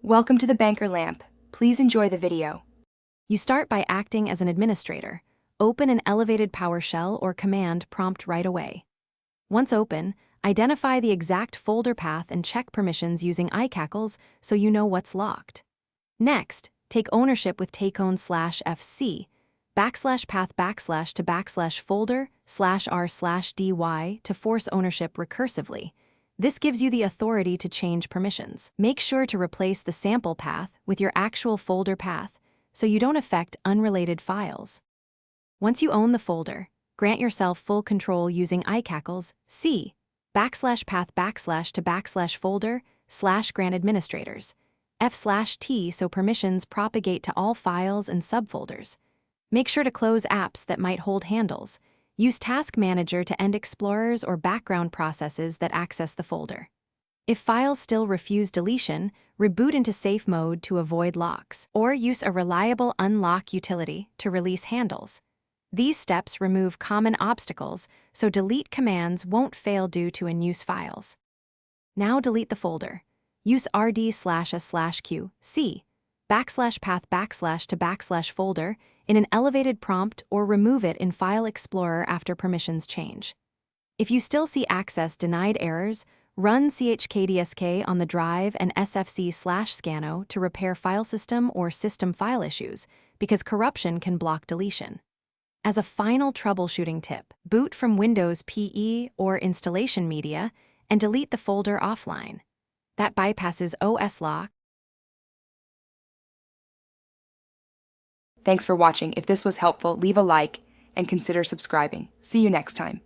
Welcome to the Banker Lamp. Please enjoy the video. You start by acting as an administrator. Open an elevated PowerShell or command prompt right away. Once open, identify the exact folder path and check permissions using iCackles so you know what's locked. Next, take ownership with takeown/fc, /path/ to /folder /r/dy to force ownership recursively. This gives you the authority to change permissions. Make sure to replace the sample path with your actual folder path so you don't affect unrelated files. Once you own the folder, grant yourself full control using iCackles C /path/ to /folder /grant administrators, F/T so permissions propagate to all files and subfolders. Make sure to close apps that might hold handles. Use Task Manager to end explorers or background processes that access the folder. If files still refuse deletion, reboot into safe mode to avoid locks, or use a reliable unlock utility to release handles. These steps remove common obstacles, so delete commands won't fail due to unused files. Now delete the folder. Use rd/a/q c /path/ to /folder in an elevated prompt or remove it in File Explorer after permissions change. If you still see access denied errors, run chkdsk on the drive and sfc/scano to repair file system or system file issues, because corruption can block deletion. As a final troubleshooting tip, boot from Windows PE or installation media and delete the folder offline. That bypasses OS lock. Thanks for watching. If this was helpful, leave a like and consider subscribing. See you next time.